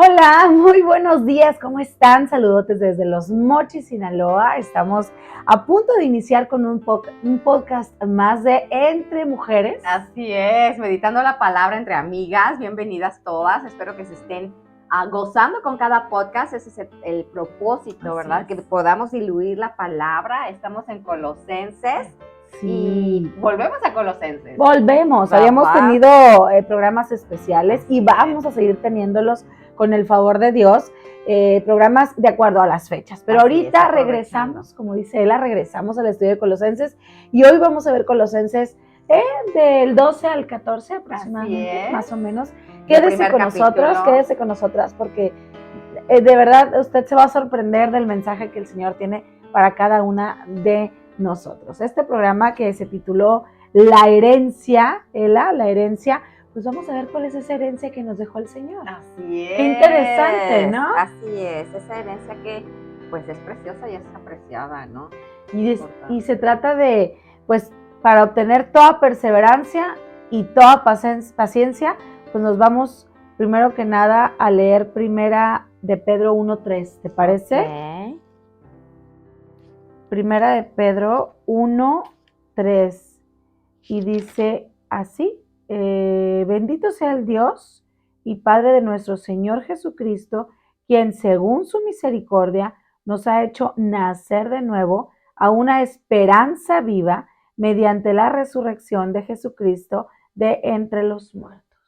Hola, muy buenos días, ¿cómo están? Saludotes desde Los Mochis, Sinaloa. Estamos a punto de iniciar con un podcast más de Entre Mujeres. Así es, meditando la palabra entre amigas. Bienvenidas todas. Espero que se estén gozando con cada podcast. Ese es el propósito, ¿verdad? Que podamos diluir la palabra. Estamos en Colosenses. Sí. Y volvemos a Colosenses. Volvemos, habíamos tenido programas especiales y vamos a seguir teniéndolos con el favor de Dios, programas de acuerdo a las fechas. Pero ahorita regresamos, como dice Ela, regresamos al estudio de Colosenses y hoy vamos a ver Colosenses del 12 al 14 aproximadamente, más o menos. Quédese con nosotros, quédese con nosotras, porque de verdad usted se va a sorprender del mensaje que el Señor tiene para cada una de nosotros. Este programa que se tituló La herencia, Ela, la herencia, pues vamos a ver cuál es esa herencia que nos dejó el Señor. Así es. Qué interesante, ¿no? Así es, esa herencia que pues es preciosa y es apreciada, ¿no? Y se trata de, pues, para obtener toda perseverancia y toda paciencia, pues nos vamos primero que nada a leer primera de Pedro 1:3, ¿te parece? Okay. Primera de Pedro 1:3 y dice así: bendito sea el Dios y Padre de nuestro Señor Jesucristo, quien según su misericordia nos ha hecho nacer de nuevo a una esperanza viva mediante la resurrección de Jesucristo de entre los muertos.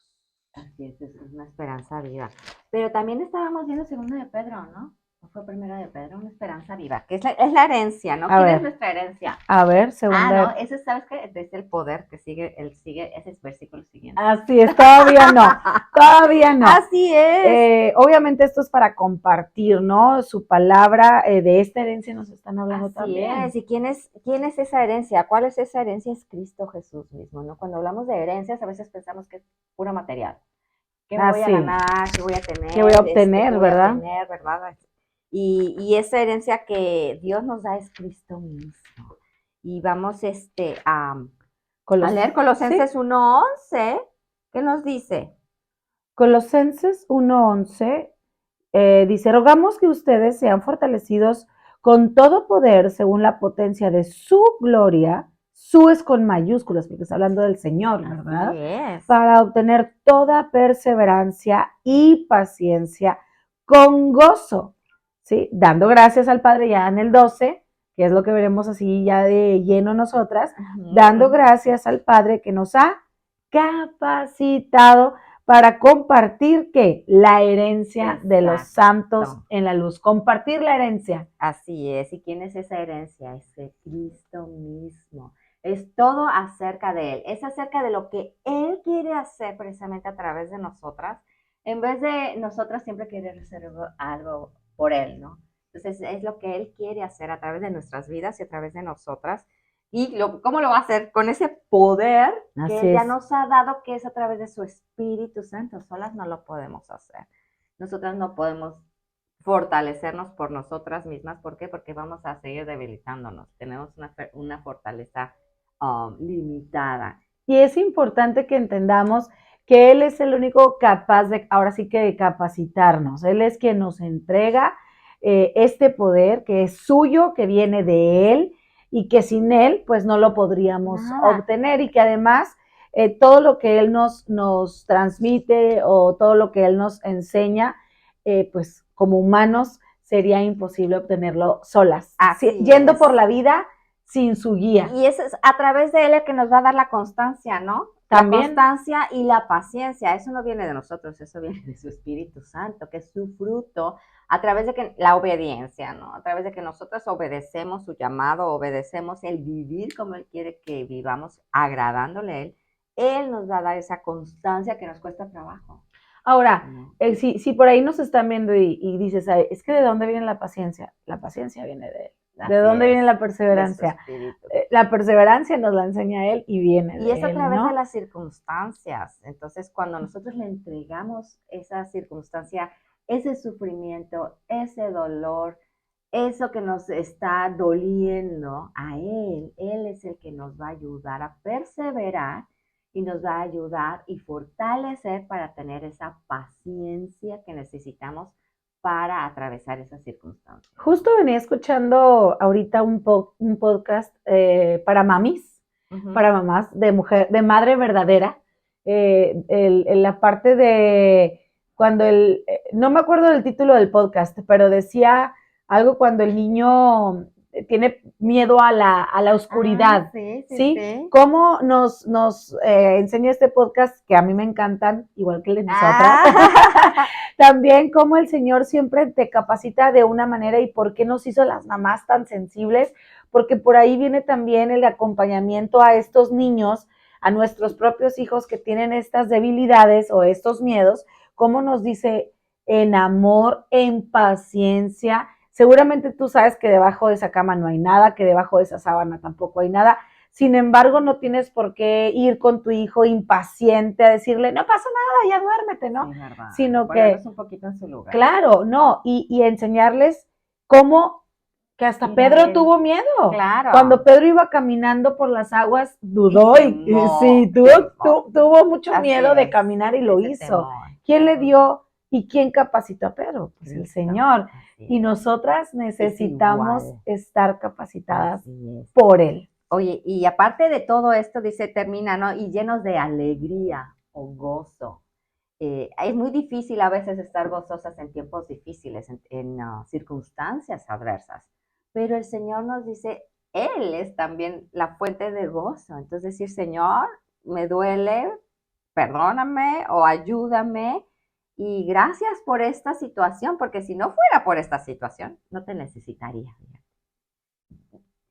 Así es una esperanza viva. Pero también estábamos viendo segunda de Pedro, ¿no? ¿No fue primera de Pedro? Una esperanza viva, que es la herencia, ¿no? ¿Quién es nuestra herencia? A ver, segunda. No, ese, ¿sabes qué? Es el poder que sigue, ese es versículo siguiente. Así es, todavía no, todavía no. Así es. Obviamente esto es para compartir, ¿no? Su palabra, de esta herencia nos están hablando Así también. Así es, ¿y quién es esa herencia? ¿Cuál es esa herencia? Es Cristo Jesús mismo, ¿no? Cuando hablamos de herencias a veces pensamos que es puro material. ¿Qué me voy a ganar? ¿Qué voy a tener? ¿Qué voy a obtener, verdad? ¿Verdad? Y esa herencia que Dios nos da es Cristo mismo. Y vamos a leer Colosenses 1:11. ¿Qué nos dice? Colosenses 1:11 dice: rogamos que ustedes sean fortalecidos con todo poder según la potencia de su gloria. Su es con mayúsculas porque está hablando del Señor, ¿verdad? Así es. Para obtener toda perseverancia y paciencia con gozo, ¿sí? Dando gracias al Padre ya en el 12, que es lo que veremos así ya de lleno nosotras, dando gracias al Padre que nos ha capacitado para compartir, ¿qué? La herencia de los santos en la luz. Compartir la herencia. Así es. ¿Y quién es esa herencia? Es de Cristo mismo. Es todo acerca de Él. Es acerca de lo que Él quiere hacer precisamente a través de nosotras, en vez de nosotras siempre querer hacer algo por Él, ¿no? Entonces es lo que Él quiere hacer a través de nuestras vidas y a través de nosotras. ¿Y cómo lo va a hacer? Con ese poder que Él ya nos ha dado, que es a través de su Espíritu Santo. Solas no lo podemos hacer. Nosotras no podemos fortalecernos por nosotras mismas. ¿Por qué? Porque vamos a seguir debilitándonos. Tenemos una fortaleza limitada. Y es importante que entendamos que Él es el único capaz de, ahora sí que de capacitarnos. Él es quien nos entrega este poder que es suyo, que viene de Él y que sin Él pues no lo podríamos obtener, y que además todo lo que Él nos transmite o todo lo que Él nos enseña, pues como humanos sería imposible obtenerlo solas. Yendo por la vida sin su guía. Y es a través de Él el que nos va a dar la constancia, ¿no? También. La constancia y la paciencia. Eso no viene de nosotros, eso viene de su Espíritu Santo, que es su fruto, a través de que la obediencia, ¿no? A través de que nosotros obedecemos su llamado, obedecemos el vivir como Él quiere que vivamos, agradándole a Él nos va a dar esa constancia que nos cuesta trabajo. Ahora, si por ahí nos están viendo y dices, es que ¿de dónde viene la paciencia? La paciencia viene de Él. ¿De dónde viene la perseverancia? La perseverancia nos la enseña Él y viene de Él. Y es a través de las circunstancias. Entonces, cuando nosotros le entregamos esa circunstancia, ese sufrimiento, ese dolor, eso que nos está doliendo a Él es el que nos va a ayudar a perseverar y nos va a ayudar y fortalecer para tener esa paciencia que necesitamos para atravesar esas circunstancias. Justo venía escuchando ahorita un podcast para mamis, para mamás de mujer, de madre verdadera, la parte de cuando no me acuerdo del título del podcast, pero decía algo cuando el niño tiene miedo a la oscuridad. ¿Sí? ¿Cómo nos enseña este podcast, que a mí me encantan, igual que el de nosotras? También cómo el Señor siempre te capacita de una manera y por qué nos hizo las mamás tan sensibles, porque por ahí viene también el acompañamiento a estos niños, a nuestros propios hijos que tienen estas debilidades o estos miedos, cómo nos dice en amor, en paciencia. Seguramente tú sabes que debajo de esa cama no hay nada, que debajo de esa sábana tampoco hay nada. Sin embargo, no tienes por qué ir con tu hijo impaciente a decirle, no pasa nada, ya duérmete, ¿no? Sí, verdad. Sino ponerlos un poquito en su lugar. Claro, no, y enseñarles cómo, que hasta Pedro tuvo miedo. Claro. Cuando Pedro iba caminando por las aguas, dudó y sí, tuvo mucho miedo de caminar y lo hizo. ¿Quién le dio y quién capacitó a Pedro? Pues el Señor. Y nosotras necesitamos estar capacitadas por Él. Oye, y aparte de todo esto, dice, termina, ¿no? Y llenos de alegría o gozo. Es muy difícil a veces estar gozosas en tiempos difíciles, en circunstancias adversas, pero el Señor nos dice, Él es también la fuente de gozo. Entonces decir, Señor, me duele, perdóname o ayúdame y gracias por esta situación, porque si no fuera por esta situación, no te necesitaría.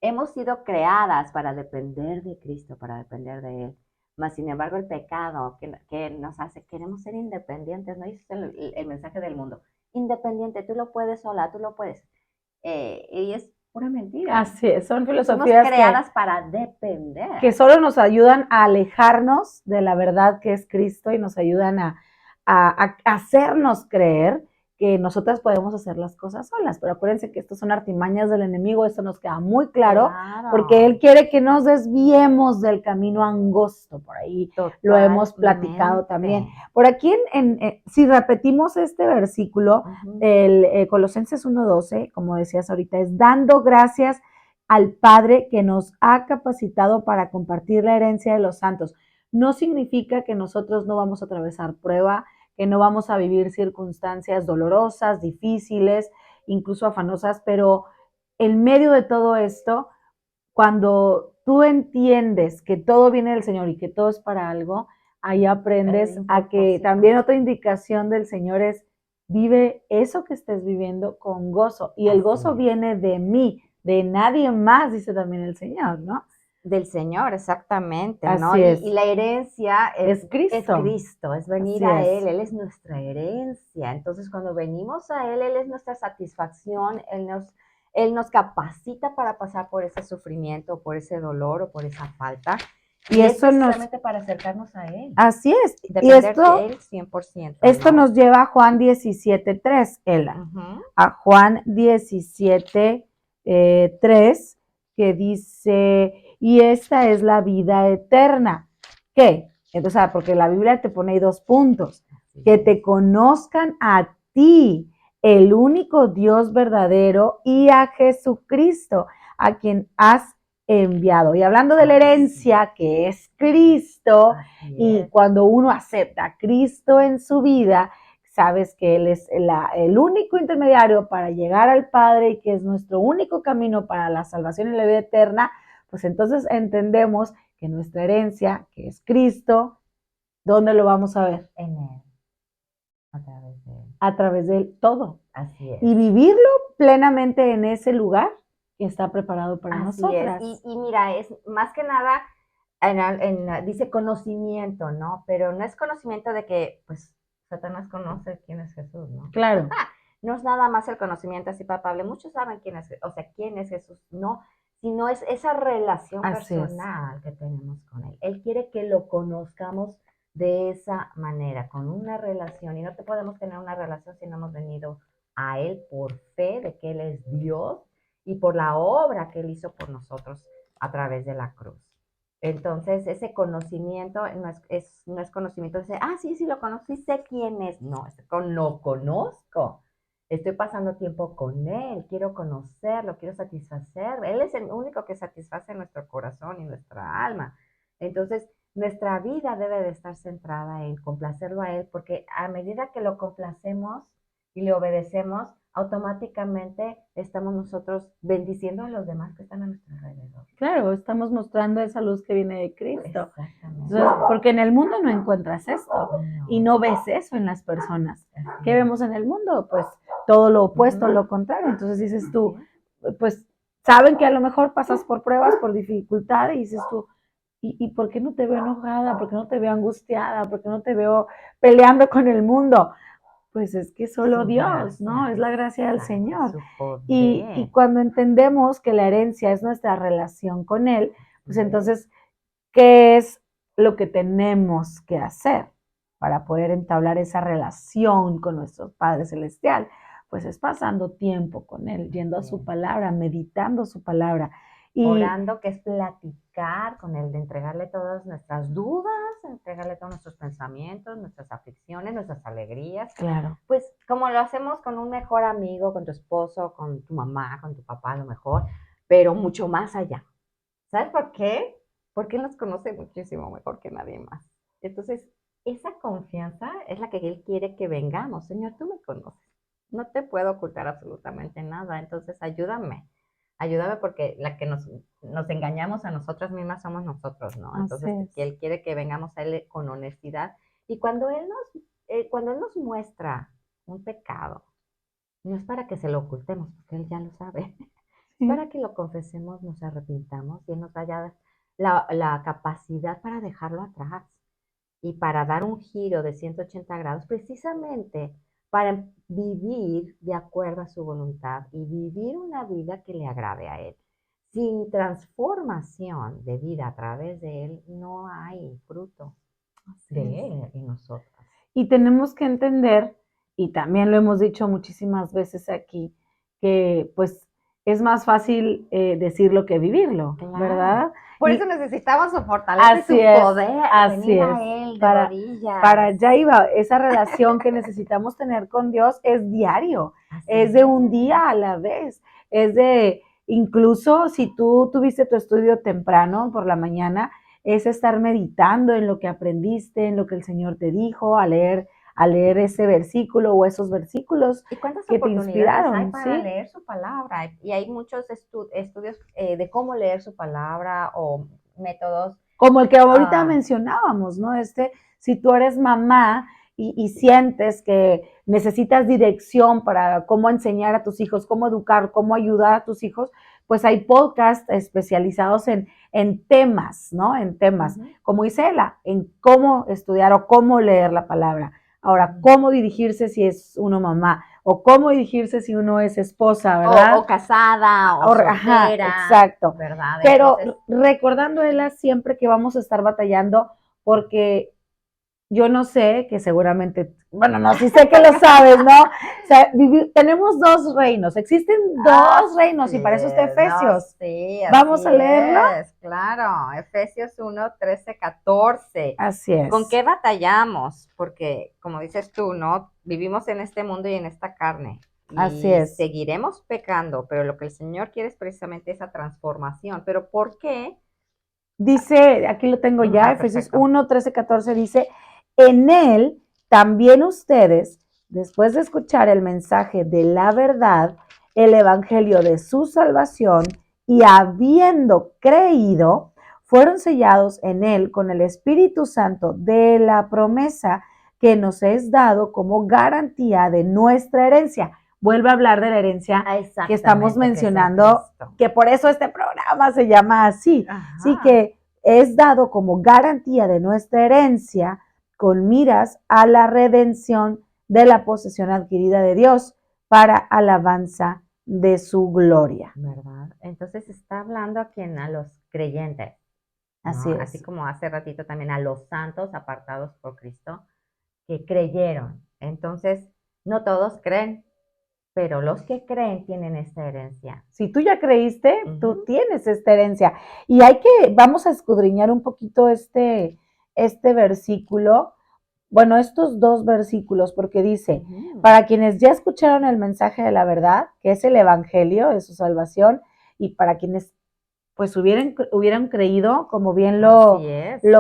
Hemos sido creadas para depender de Cristo, para depender de Él. Mas, sin embargo, el pecado que nos hace, queremos ser independientes, ¿no? Ese es el mensaje del mundo. Independiente, tú lo puedes sola, tú lo puedes. Y es pura mentira. Así es, son filosofías Somos creadas para depender. Que solo nos ayudan a alejarnos de la verdad que es Cristo y nos ayudan a hacernos creer que nosotras podemos hacer las cosas solas, pero acuérdense que estos son artimañas del enemigo, esto nos queda muy claro, porque él quiere que nos desviemos del camino angosto, por ahí lo hemos platicado también. Por aquí, si repetimos este versículo, el Colosenses 1:12, como decías ahorita, es dando gracias al Padre que nos ha capacitado para compartir la herencia de los santos. No significa que nosotros no vamos a atravesar prueba, que no vamos a vivir circunstancias dolorosas, difíciles, incluso afanosas, pero en medio de todo esto, cuando tú entiendes que todo viene del Señor y que todo es para algo, ahí aprendes a que también otra indicación del Señor es, vive eso que estés viviendo con gozo. Y el gozo viene de mí, de nadie más, dice también el Señor, ¿no? Del Señor, exactamente, ¿no? Así es. Y la herencia es Cristo. Es Cristo, es venir a Él, Él es nuestra herencia. Entonces, cuando venimos a Él, Él es nuestra satisfacción, Él nos capacita para pasar por ese sufrimiento, por ese dolor o por esa falta. Y eso es precisamente para acercarnos a Él. Así es. Depender de Él 100%. Esto nos lleva a Juan 17:3, Ela. A Juan 17:3, que dice, y esta es la vida eterna. ¿Qué? Entonces, porque la Biblia te pone ahí 2 puntos. Que te conozcan a ti, el único Dios verdadero, y a Jesucristo, a quien has enviado. Y hablando de la herencia, que es Cristo, y cuando uno acepta a Cristo en su vida, sabes que Él es el único intermediario para llegar al Padre y que es nuestro único camino para la salvación y la vida eterna, pues entonces entendemos que nuestra herencia, que es Cristo, ¿dónde lo vamos a ver? En Él. A través de Él. A través de Él, todo. Así es. Y vivirlo plenamente en ese lugar que está preparado para nosotras. Y mira, es más que nada, dice conocimiento, ¿no? Pero no es conocimiento de que, pues, Satanás conoce quién es Jesús, ¿no? Claro. No es nada más el conocimiento así palpable. Muchos saben quién es Jesús, no, sino es esa relación personal que tenemos con Él. Él quiere que lo conozcamos de esa manera, con una relación. Y no te podemos tener una relación si no hemos venido a Él por fe de que Él es Dios y por la obra que Él hizo por nosotros a través de la cruz. Entonces, ese conocimiento no es conocimiento de decir, sí, sí lo conocí, sé quién es. No, no conozco. Estoy pasando tiempo con él, quiero conocerlo, quiero satisfacer. Él es el único que satisface nuestro corazón y nuestra alma. Entonces, nuestra vida debe de estar centrada en complacerlo a él, porque a medida que lo complacemos y le obedecemos, automáticamente estamos nosotros bendiciendo a los demás que están a nuestro alrededor. Claro, estamos mostrando esa luz que viene de Cristo. Exactamente. Entonces, porque en el mundo no encuentras esto y no ves eso en las personas. ¿Qué vemos en el mundo? Pues todo lo opuesto, lo contrario. Entonces dices tú, pues saben que a lo mejor pasas por pruebas, por dificultades y dices tú, ¿y por qué no te veo enojada? ¿Por qué no te veo angustiada? ¿Por qué no te veo peleando con el mundo? Pues es que solo Dios, ¿no? Es la gracia del Señor. Y cuando entendemos que la herencia es nuestra relación con Él, pues entonces, ¿qué es lo que tenemos que hacer para poder entablar esa relación con nuestro Padre Celestial? Pues es pasando tiempo con Él, yendo a su palabra, meditando su palabra. Y orando, que es platicar con Él, de entregarle todas nuestras dudas, entregarle todos nuestros pensamientos, nuestras aflicciones, nuestras alegrías. Claro. Pues como lo hacemos con un mejor amigo, con tu esposo, con tu mamá, con tu papá a lo mejor, pero mucho más allá. ¿Sabes por qué? Porque Él nos conoce muchísimo mejor que nadie más. Entonces, esa confianza es la que Él quiere que vengamos. Señor, tú me conoces. No te puedo ocultar absolutamente nada. Entonces, ayúdame. Ayúdame porque la que nos engañamos a nosotras mismas somos nosotros, ¿no? Entonces, Él quiere que vengamos a Él con honestidad. Y cuando Él nos muestra un pecado, no es para que se lo ocultemos, porque Él ya lo sabe. Es para que lo confesemos, nos arrepintamos y Él nos haya la capacidad para dejarlo atrás y para dar un giro de 180 grados, precisamente para vivir de acuerdo a su voluntad y vivir una vida que le agrade a Él. Sin transformación de vida a través de Él, no hay fruto de Él en nosotros. Y tenemos que entender, y también lo hemos dicho muchísimas veces aquí, que pues es más fácil decirlo que vivirlo, claro, ¿verdad? Por eso necesitamos su fortaleza y su poder, venir a Él de rodillas. Para allá iba, esa relación que necesitamos tener con Dios es diario, es de un día a la vez, es de, incluso si tú tuviste tu estudio temprano por la mañana, es estar meditando en lo que aprendiste, en lo que el Señor te dijo, a leer ese versículo o esos versículos que te inspiraron. Hay para leer su palabra, y hay muchos estudios de cómo leer su palabra o métodos. Como el que ahorita mencionábamos, ¿no? Si tú eres mamá y sientes que necesitas dirección para cómo enseñar a tus hijos, cómo educar, cómo ayudar a tus hijos, pues hay podcasts especializados en temas, ¿no? En temas, como dice Ela, en cómo estudiar o cómo leer la palabra. Ahora, cómo dirigirse si es uno mamá, o cómo dirigirse si uno es esposa, ¿verdad? O casada, o soltera. Ajá, exacto. ¿Verdad? Pero recordando, Ela, siempre que vamos a estar batallando, porque yo no sé, que seguramente, bueno, no, sí sé que lo sabes, ¿no? O sea, tenemos dos reinos, existen dos reinos, y para eso está Efesios. No, sí, ¿Vamos a leerlo? Claro, Efesios 1, 13, 14. Así es. ¿Con qué batallamos? Porque, como dices tú, ¿no? Vivimos en este mundo y en esta carne. Así es. Seguiremos pecando, pero lo que el Señor quiere es precisamente esa transformación. ¿Pero por qué? Dice, aquí lo tengo ya, Efesios 1, 13, 14, dice, en él también ustedes, después de escuchar el mensaje de la verdad, el evangelio de su salvación, y habiendo creído, fueron sellados en él con el Espíritu Santo de la promesa que nos es dado como garantía de nuestra herencia. Vuelve a hablar de la herencia que estamos mencionando, que por eso este programa se llama así. Sí, que es dado como garantía de nuestra herencia con miras a la redención de la posesión adquirida de Dios para alabanza de su gloria. ¿Verdad? Entonces está hablando a los creyentes, ¿no? Así es. Así como hace ratito también a los santos apartados por Cristo que creyeron. Entonces, no todos creen, pero los que creen tienen esta herencia. Si tú ya creíste, tú tienes esta herencia. Y vamos a escudriñar un poquito este versículo, bueno, estos dos versículos, porque dice, para quienes ya escucharon el mensaje de la verdad, que es el evangelio de su salvación, y para quienes pues hubieran creído, como bien lo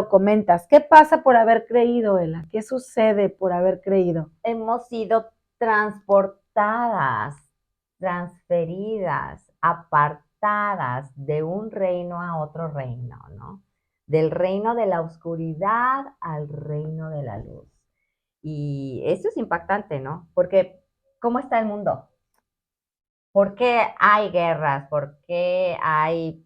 comentas. ¿Qué pasa por haber creído, Ela? ¿Qué sucede por haber creído? Hemos sido transportadas, transferidas, apartadas de un reino a otro reino, ¿no? Del reino de la oscuridad al reino de la luz. Y esto es impactante, ¿no? Porque, ¿cómo está el mundo? ¿Por qué hay guerras? ¿Por qué hay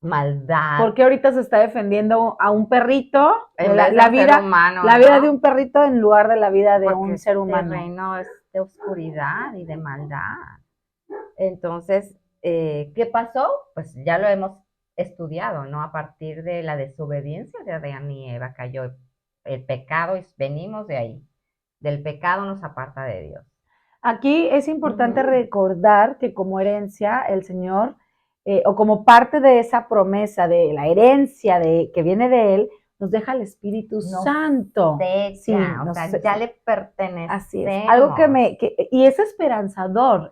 maldad? ¿Por qué ahorita se está defendiendo a un perrito? En vez de un ser humano, la vida de un perrito en lugar de la vida de un ser humano. El reino es de oscuridad y de maldad. Entonces, ¿qué pasó? Pues ya lo hemos estudiado, ¿no? A partir de la desobediencia de Adán y Eva cayó el pecado y venimos de ahí. Del pecado nos aparta de Dios. Aquí es importante recordar que como herencia el Señor, o como parte de esa promesa de la herencia que viene de Él, nos deja el Espíritu Santo. Sí, o sea, ya le pertenece. Así es. Algo y es esperanzador,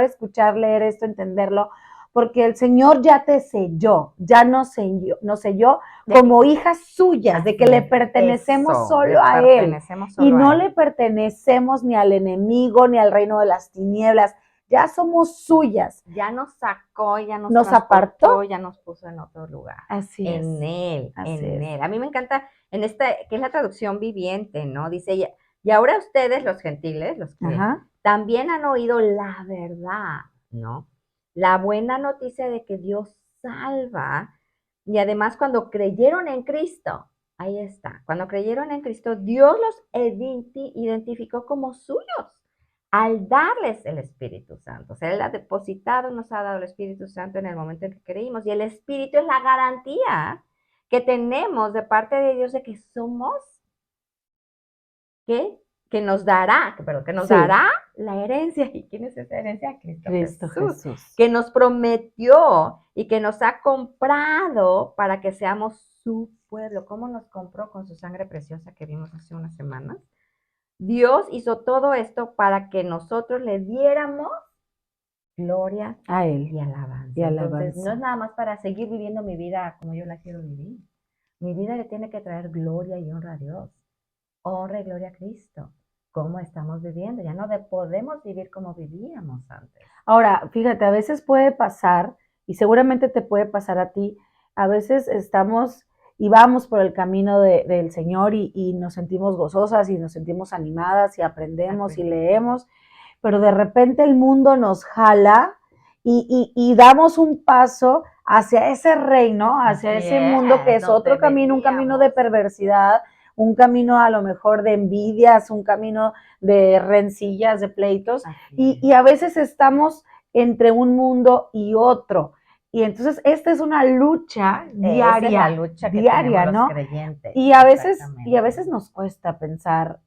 escuchar, leer esto, entenderlo, porque el Señor ya te selló, ya nos selló como hijas suyas, de que le pertenecemos solo a Él. Y no le pertenecemos ni al enemigo, ni al reino de las tinieblas. Ya somos suyas. Ya nos sacó, ya nos apartó, ya nos puso en otro lugar. Así es. En Él. A mí me encanta, en esta, que es la traducción viviente, ¿no? Dice, y ahora ustedes, los gentiles, los que también han oído la verdad, ¿no? La buena noticia de que Dios salva. Y además cuando creyeron en Cristo, ahí está, cuando creyeron en Cristo, Dios los identificó como suyos al darles el Espíritu Santo. O sea, Él ha depositado, nos ha dado el Espíritu Santo en el momento en que creímos. Y el Espíritu es la garantía que tenemos de parte de Dios de que somos, que nos dará la herencia. ¿Y quién es esa herencia? Cristo Jesús. Que nos prometió y que nos ha comprado para que seamos su pueblo. ¿Cómo nos compró? Con su sangre preciosa que vimos hace unas semanas. Dios hizo todo esto para que nosotros le diéramos gloria a Él y alabanza. Entonces, no es nada más para seguir viviendo mi vida como yo la quiero vivir. Mi vida le tiene que traer gloria y honra a Dios. Honra y gloria a Cristo. ¿Cómo estamos viviendo? Ya no podemos vivir como vivíamos antes. Ahora, fíjate, a veces puede pasar, y seguramente te puede pasar a ti, a veces estamos y vamos por el camino del Señor y nos sentimos gozosas y nos sentimos animadas y aprendemos y leemos, pero de repente el mundo nos jala y damos un paso hacia ese reino, hacia ese mundo que es otro camino, un camino de perversidad, un camino a lo mejor de envidias, un camino de rencillas, de pleitos, y a veces estamos entre un mundo y otro. Y entonces esta es una lucha diaria, esa es la lucha que diaria, ¿no? Los creyentes. Y a veces nos cuesta pensar,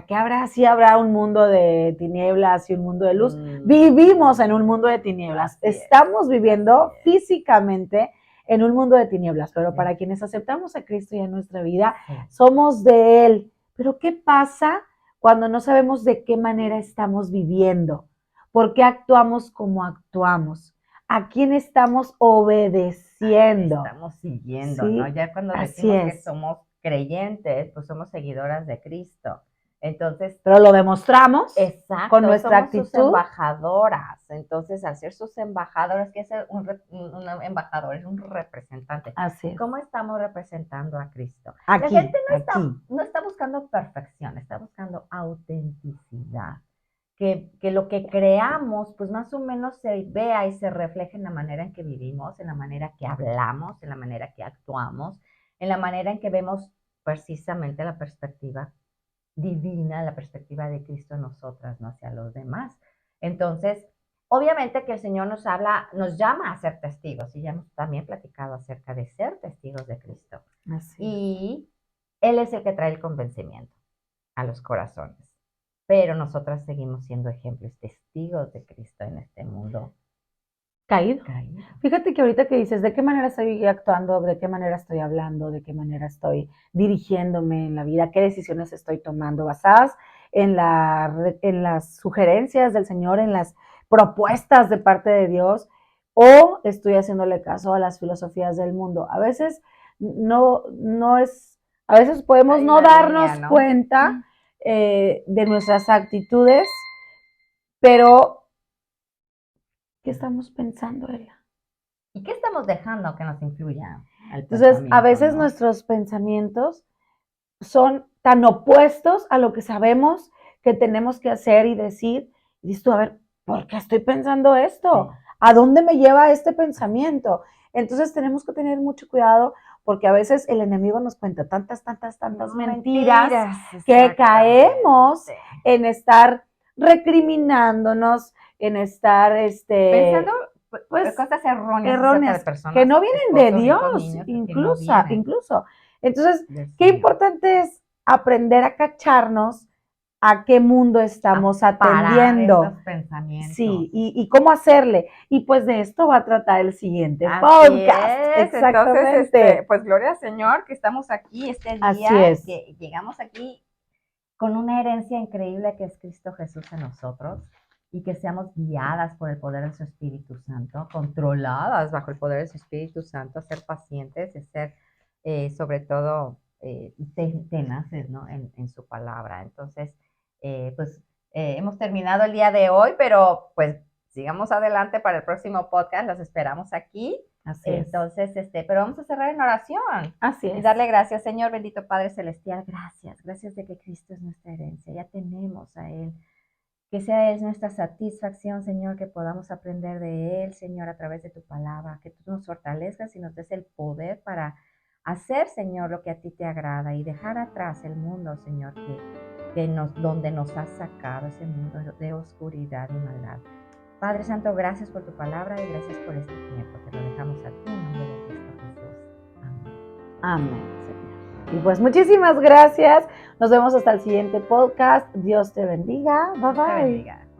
¿qué habrá? Sí habrá un mundo de tinieblas y un mundo de luz. Vivimos en un mundo de tinieblas. Estamos viviendo físicamente en un mundo de tinieblas, pero para quienes aceptamos a Cristo ya en nuestra vida, somos de Él. Pero ¿qué pasa cuando no sabemos de qué manera estamos viviendo? ¿Por qué actuamos como actuamos? ¿A quién estamos obedeciendo? Estamos siguiendo, ¿sí? ¿No? Ya cuando decimos que somos creyentes, pues somos seguidoras de Cristo. Entonces, pero lo demostramos con nuestra actitud. Sus embajadoras. Entonces, al ser sus embajadoras, ¿qué es un embajador? Es un representante. Así es. ¿Cómo estamos representando a Cristo? Aquí, la gente no está buscando perfección, está buscando autenticidad. Que lo que creamos, pues más o menos se vea y se refleje en la manera en que vivimos, en la manera que hablamos, en la manera que actuamos, en la manera en que vemos precisamente la perspectiva divina, la perspectiva de Cristo en nosotras, no hacia los demás. Entonces, obviamente que el Señor nos llama a ser testigos, y ya hemos también platicado acerca de ser testigos de Cristo. Así y Él es el que trae el convencimiento a los corazones. pero nosotras seguimos siendo ejemplos, testigos de Cristo en este mundo Caído. caído. Fíjate que ahorita que dices, ¿de qué manera estoy actuando? ¿De qué manera estoy hablando? ¿De qué manera estoy dirigiéndome en la vida? ¿Qué decisiones estoy tomando? ¿Basadas en las sugerencias del Señor, en las propuestas de parte de Dios? ¿O estoy haciéndole caso a las filosofías del mundo? A veces a veces podemos Hay no una darnos línea, ¿no? cuenta de nuestras actitudes, pero ¿qué estamos pensando, Ela? ¿Y qué estamos dejando que nos influya el Entonces, a veces ¿no? nuestros pensamientos son tan opuestos a lo que sabemos que tenemos que hacer y decir. Y dices tú, a ver, ¿por qué estoy pensando esto? Sí. ¿A dónde me lleva este pensamiento? Entonces tenemos que tener mucho cuidado porque a veces el enemigo nos cuenta tantas mentiras que caemos en estar recriminándonos, en estar pensando pues cosas erróneas acerca erróneas de personas, que no vienen de esposos, hijos, Dios, niños, que no vienen incluso. Entonces, del qué Señor. importante es aprender a cacharnos a qué mundo estamos Parar atendiendo. esos pensamientos. Sí, y cómo hacerle. Y pues de esto va a tratar el siguiente Así podcast. es. Exactamente. Entonces, pues gloria al Señor que estamos aquí este día, Así es. que llegamos aquí con una herencia increíble que es Cristo Jesús en nosotros, y que seamos guiadas por el poder de su Espíritu Santo, controladas bajo el poder de su Espíritu Santo, a ser pacientes, a ser sobre todo tenaces, ¿no? en su palabra. Entonces, hemos terminado el día de hoy, pero pues sigamos adelante para el próximo podcast, los esperamos aquí. Así es. Entonces, pero vamos a cerrar en oración. Así Y es. darle gracias, Señor, bendito Padre Celestial, gracias de que Cristo es nuestra herencia, ya tenemos a Él. Que sea Él nuestra satisfacción, Señor, que podamos aprender de Él, Señor, a través de tu palabra, que tú nos fortalezcas y nos des el poder para hacer, Señor, lo que a ti te agrada y dejar atrás el mundo, Señor, donde nos has sacado, ese mundo de oscuridad y maldad. Padre Santo, gracias por tu palabra y gracias por este tiempo. Te lo dejamos a ti en nombre de Cristo Jesús. Amén. Amén, Señor. Y pues muchísimas gracias. Nos vemos hasta el siguiente podcast. Dios te bendiga. Bye, bye. Te bendiga.